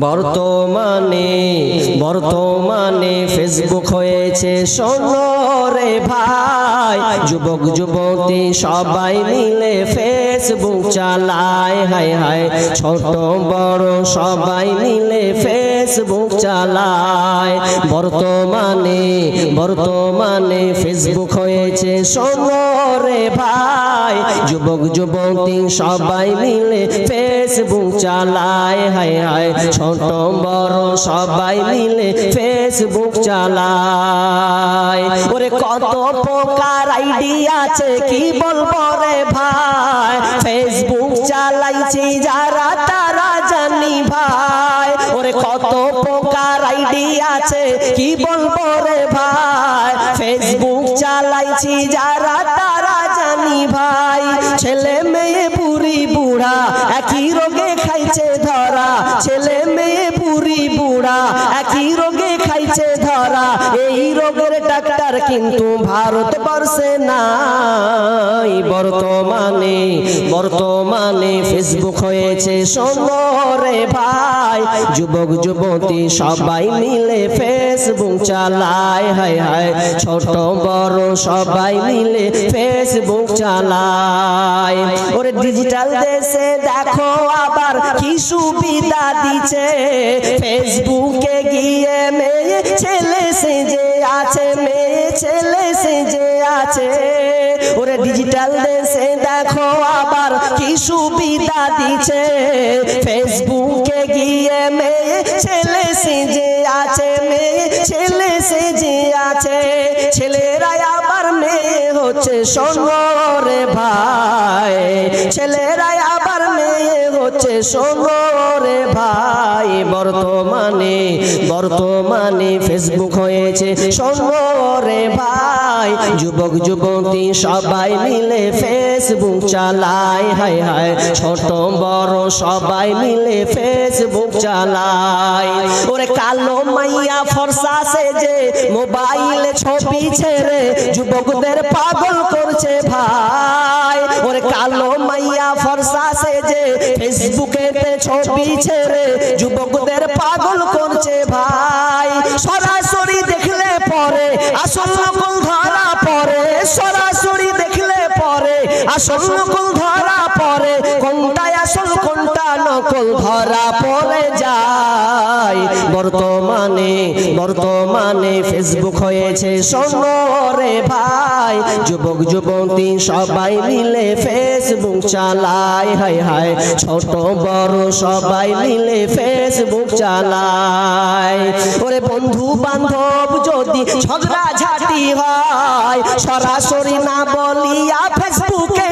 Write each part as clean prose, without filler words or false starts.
বর্তমানে ফেসবুক হয়েছে সোনরে ভাই, যুবক যুবতী সবাই মিলে ফেসবুক চালায়, হায় হায় ছোট বড় সবাই মিলে ফেসবুক চালায়। বর্তমানে ফেসবুক হয়েছে সোনরে ভাই, যুবক যুবতী সবাই মিলে ফেসবুক চালায়, হায় হায় ছোট বড় সবাই মিলে ফেসবুক চালায়। ওরে কত প্রকার আইডি আছে কি বলবো রে ভাই, ফেসবুক চালাইছি যারা তারা জানি ভাই। ওরে কত প্রকার আইডি আছে কি বলবো রে ভাই, ফেসবুক চালাইছি যারা তারা জানি ভাই। ছেলে মেয়ে বুড়ি বুড়া একই রোগে খাইছে ধরা, ছেলে মেয়ে বুড়ি বুড়া একই রোগে খাইছে ধরা। এই রোগের ডাক্তার কিন্তু ভারতবর্ষে নাই। বর্তমানে ফেসবুক হয়েছে সোনরে ভাই, যুবক যুবতী সবাই মিলে ফেসবুক চালায়, হায় হায় ছোট বড় সবাই মিলে ফেসবুক চালায়। ওরে ডিজিটাল দেশে দেখো আবার কি সুবিধা দিচ্ছে, ফেসবুকে গিয়ে মেয়ে ছেলে সেজে আছে, মেয়ে ছেলে সেজে আছে। ওরে ডিজিটাল দেশে দেখো আবার কি সুবিধা দিচ্ছে, ফেসবুকে গিয়ে মেয়ে ছেলে সেজে আছে, মেয়ে ছেলে সেজে আছে। ছেলেরা আবার মেয়ে হচ্ছে সোনরে ভাই, ছেলেরা আবার মেয়ে হচ্ছে সোনরে ভাই। বর্তমানে ফেসবুক হয়েছে সোনরে ভাই, যুবক যুবতী সবাই মিলে ফেসবুক চালায়, হায় হায় ছোট বড় সবাই মিলে ফেসবুক চালায়। ওরে কালো মাইয়া ফর্সা সেজে মোবাইলে ছবি ছেড়ে যুবকদের পাগল করছে ভাই। ওরে কালো মাইয়া ফর্সা সেজে ফেসবুকেতে ছবি ছেড়ে যুবকদের পাগল করছে ভাই। সরাসরি দেখলে পরে আসল নকল ধরা পড়ে, সরাসরি দেখলে পরে আসল নকল ধরা পড়ে, কোনটা আসল কোনটা নকল ধরা পড়ে যায়। বর্তমানে ফেসবুক হয়েছে সোনরে ভাই, যুবক যুবতী সবাই মিলে ফেসবুক চালায়, হায় হায় ছোট বড় সবাই মিলে ফেসবুক চালায়। ওরে বন্ধু বান্ধব যদি ঝগড়া ঝাঁটি হয়, সরাসরি না বলিয়া ফেসবুকে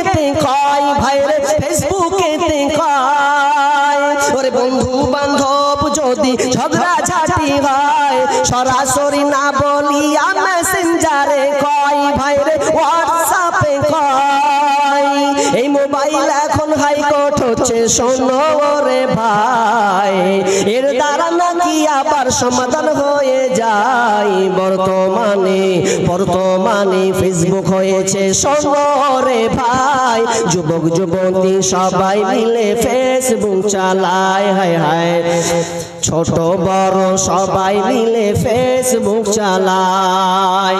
কয় ভাই রে, ফেসবুকে কয়। ওরে বন্ধু বান্ধব যদি ঝগড়া ঝাঁটি হয়, সরাসরি না বলিয়া মেসেঞ্জারে কয় ভাই রে, হোয়াটসঅ্যাপে কয়। এই মোবাইল এখন হাইকোর্ট হচ্ছে সোনরে ভাই, এর দ্বারা নাকি আবার সমাধান হয়ে যায়। বর্তমানে ফেসবুক হয়েছে সোনরে ভাই, যুবক যুবতী সবাই মিলে ফেসবুক চালায়, হায় হায় ছোট বড় সবাই মিলে ফেসবুক চালায়।